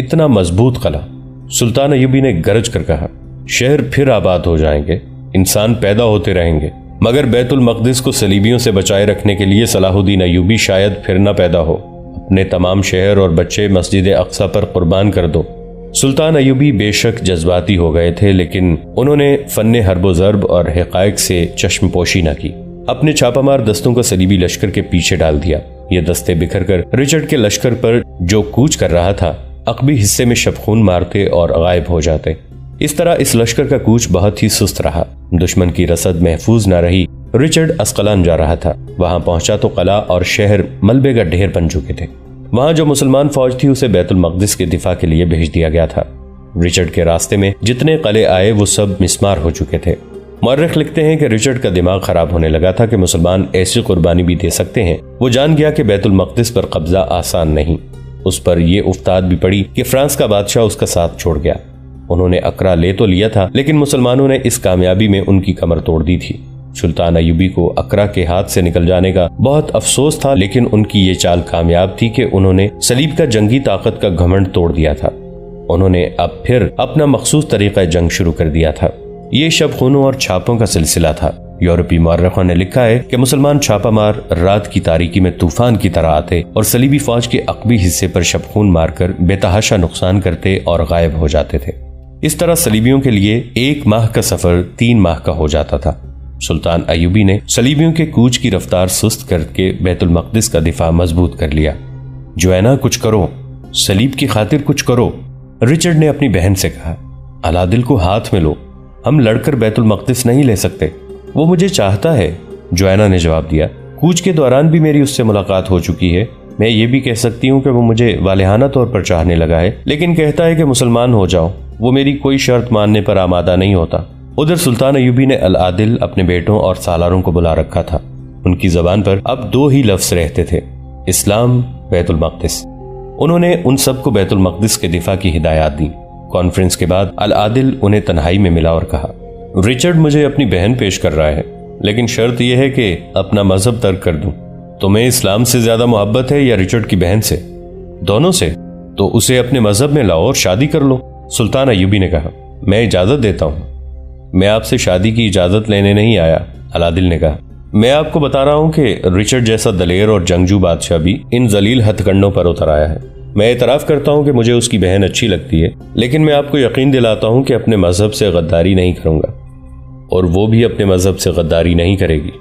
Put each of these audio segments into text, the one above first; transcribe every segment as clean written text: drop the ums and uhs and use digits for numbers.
इतना मजबूत कला। सुल्तान अय्यूबी ने गरज कर कहा, शहर फिर आबाद हो जाएंगे, इंसान पैदा होते रहेंगे, मगर बैतुल मक़दिस को सलीबियों से बचाए रखने के लिए सलाहुद्दीन अय्यूबी शायद फिर न पैदा हो। अपने तमाम शहर और बच्चे मस्जिद अक्सा पर कुर्बान कर दो। सुल्तान अय्यूबी बेशक जज्बाती हो गए थे, लेकिन उन्होंने फन्ने हर्बो ज़र्ब और हक़ाइक़ से चश्मपोशी न की। अपने छापामार दस्तों को सलीबी लश्कर के पीछे डाल दिया। ये दस्ते बिखर कर रिचर्ड के लश्कर पर जो कूच कर रहा था, अक़बी हिस्से में शबखून मारते और गायब हो जाते। इस तरह इस लश्कर का कूच बहुत ही सुस्त रहा। दुश्मन की रसद महफूज न रही। रिचर्ड अस्कलान जा रहा था। वहां पहुंचा तो कला और शहर मलबे का ढेर बन चुके थे। वहां जो मुसलमान फौज थी उसे बैतुल मक़दिस के दिफा के लिए भेज दिया गया था। रिचर्ड के रास्ते में जितने कले आए वो सब मिस्मार हो चुके थे। मौर्रिख लिखते हैं कि रिचर्ड का दिमाग खराब होने लगा था कि मुसलमान ऐसी कुर्बानी भी दे सकते हैं। वो जान गया कि बैतुल मक़दिस पर कब्जा आसान नहीं। उस पर यह उफ्ताद भी पड़ी कि फ्रांस का बादशाह उसका साथ छोड़ गया। उन्होंने अकरा ले तो लिया था, लेकिन मुसलमानों ने इस कामयाबी में उनकी कमर तोड़ दी थी। सुल्तान अय्यूबी को अकरा के हाथ से निकल जाने का बहुत अफसोस था, लेकिन उनकी ये चाल कामयाब थी कि उन्होंने सलीब का जंगी ताकत का घमंड तोड़ दिया था। उन्होंने अब फिर अपना मखसूस तरीका जंग शुरू कर दिया था। ये शबखूनों और छापों का सिलसिला था। यूरोपीय मौर्रिखों ने लिखा है कि मुसलमान छापामार रात की तारीकी में तूफान की तरह आते और सलीबी फौज के अक़बी हिस्से पर शबखून मारकर बेतहाशा नुकसान करते और गायब हो जाते थे। इस तरह सलीबियों के लिए 1 माह का सफर 3 माह का हो जाता था। सुल्तान अय्यूबी ने सलीबियों के कूच की रफ्तार सुस्त करके बैतुल मक़दिस का दिफा मजबूत कर लिया। जोएना, कुछ करो, सलीब की खातिर कुछ करो। रिचर्ड ने अपनी बहन से कहा, अलादिल को हाथ में लो, हम लड़कर बैतुल मक़दिस नहीं ले सकते। वो मुझे चाहता है, जोएना ने जवाब दिया। कूच के दौरान भी मेरी उससे मुलाकात हो चुकी है। मैं ये भी कह सकती हूँ कि वो मुझे वालिहाना तौर पर चाहने लगा है, लेकिन कहता है कि मुसलमान हो जाओ। वो मेरी कोई शर्त मानने पर आमादा नहीं होता। उधर सुल्तान अय्यूबी ने अल आदिल अपने बेटों और सालारों को बुला रखा था। उनकी जबान पर अब 2 ही लफ्ज रहते थे, इस्लाम, बैतुल मक़दिस। उन्होंने उन सबको बैतुल मक़दिस के दिफा की हिदायत दी। कॉन्फ्रेंस के बाद अल आदिल उन्हें तन्हाई में मिला और कहा, रिचर्ड मुझे अपनी बहन पेश कर रहा है, लेकिन शर्त यह है कि अपना मजहब तर्क कर दूं। तुम्हें इस्लाम से ज्यादा मोहब्बत है या रिचर्ड की बहन से? दोनों से। तो उसे अपने मजहब में लाओ और शादी कर लो। सुल्तान अय्यूबी ने कहा, मैं इजाजत देता हूं। मैं आपसे शादी की इजाजत लेने नहीं आया, अलादिल ने कहा। मैं आपको बता रहा हूं कि रिचर्ड जैसा दलेर और जंगजू बादशाह भी इन जलील हथकंडों पर उतर आया है। मैं इतराफ करता हूं कि मुझे उसकी बहन अच्छी लगती है, लेकिन मैं आपको यकीन दिलाता हूं कि अपने मजहब से गद्दारी नहीं करूंगा, और वो भी अपने मजहब से गद्दारी नहीं करेगी।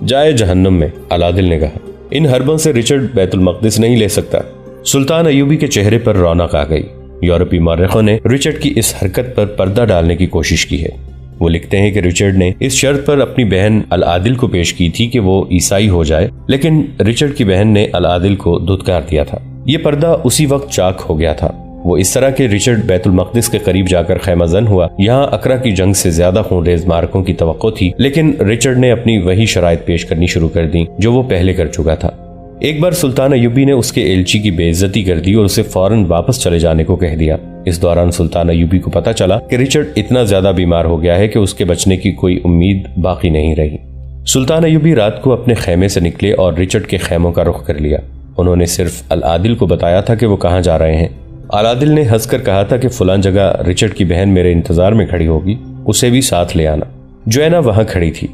जाए जहन्नुम में, अलादिल ने कहा। इन हरबों से रिचर्ड बैतुल मक़दिस नहीं ले सकता। सुल्तान अय्यूबी के चेहरे पर रौनक आ गई। यूरोपीय मौर्रिखों ने रिचर्ड की इस हरकत पर पर्दा डालने की कोशिश की है। वो लिखते हैं कि रिचर्ड ने इस शर्त पर अपनी बहन अल आदिल को पेश की थी कि वो ईसाई हो जाए, लेकिन रिचर्ड की बहन ने अल आदिल को धुतकार दिया था। ये पर्दा उसी वक्त चाक हो गया था। वो इस तरह के रिचर्ड बैतुल मक़दिस के करीब जाकर खैमाजन हुआ। यहाँ अकरा की जंग से ज्यादा खूनरेज मार्कों की तवक्को थी, लेकिन रिचर्ड ने अपनी वही शराइत पेश करनी शुरू कर दी जो वो पहले कर चुका था। एक बार सुल्तान अय्यूबी ने उसके एलची की बेइज्जती कर दी और उसे फौरन वापस चले जाने को कह दिया। इस दौरान सुल्तान अय्यूबी को पता चला कि रिचर्ड इतना ज्यादा बीमार हो गया है कि उसके बचने की कोई उम्मीद बाकी नहीं रही। सुल्तान अय्यूबी रात को अपने खेमे से निकले और रिचर्ड के खेमों का रुख कर लिया। उन्होंने सिर्फ अल आदिल को बताया था कि वो कहाँ जा रहे हैं। अल आदिल ने हंसकर कहा था कि फलां जगह रिचर्ड की बहन मेरे इंतजार में खड़ी होगी, उसे भी साथ ले आना। जोएना वहां खड़ी थी।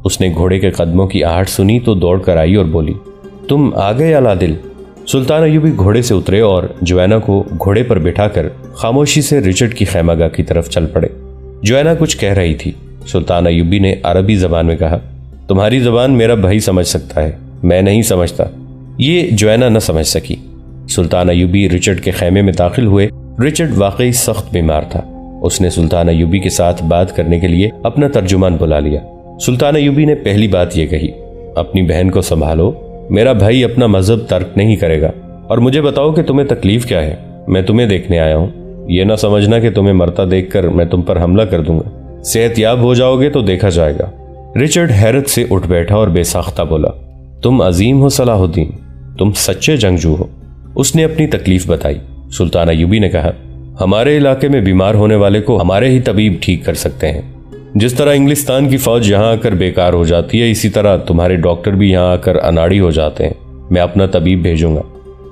उसने घोड़े के कदमों की आहट सुनी तो दौड़ कर आई और बोली, तुम आ गए अल आदिल। सुल्तान अय्यूबी घोड़े से उतरे और जोएना को घोड़े पर बिठाकर खामोशी से रिचर्ड की खैमागाह की तरफ चल पड़े। जोएना कुछ कह रही थी। सुल्तान अय्यूबी ने अरबी जबान में कहा, तुम्हारी जबान मेरा भाई समझ सकता है, मैं नहीं समझता। ये जोएना न समझ सकी। सुल्तान अय्यूबी रिचर्ड के खेमे में दाखिल हुए। रिचर्ड वाकई सख्त बीमार था। उसने सुल्तान अय्यूबी के साथ बात करने के लिए अपना तर्जुमान बुला लिया। सुल्तान अय्यूबी ने पहली बात यह कही, अपनी बहन को संभालो, मेरा भाई अपना मजहब तर्क नहीं करेगा। और मुझे बताओ कि तुम्हें तकलीफ क्या है। मैं तुम्हें देखने आया हूँ। ये ना समझना कि तुम्हें मरता देखकर मैं तुम पर हमला कर दूंगा। सेहतयाब हो जाओगे तो देखा जाएगा। रिचर्ड हैरत से उठ बैठा और बेसाख्ता बोला, तुम अजीम हो सलाहुद्दीन, तुम सच्चे जंगजू हो। उसने अपनी तकलीफ बताई। सुल्तान अय्यूबी ने कहा, हमारे इलाके में बीमार होने वाले को हमारे ही तबीब ठीक कर सकते हैं। जिस तरह इंग्लिस्तान की फौज यहाँ आकर बेकार हो जाती है, इसी तरह तुम्हारे डॉक्टर भी यहाँ आकर अनाड़ी हो जाते हैं। मैं अपना तबीब भेजूंगा।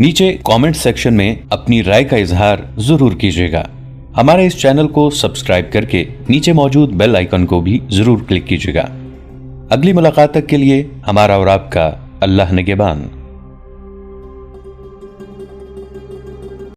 नीचे कमेंट सेक्शन में अपनी राय का इजहार जरूर कीजिएगा। हमारे इस चैनल को सब्सक्राइब करके नीचे मौजूद बेल आइकन को भी जरूर क्लिक कीजिएगा। अगली मुलाकात तक के लिए हमारा और आपका अल्लाह निगहबान।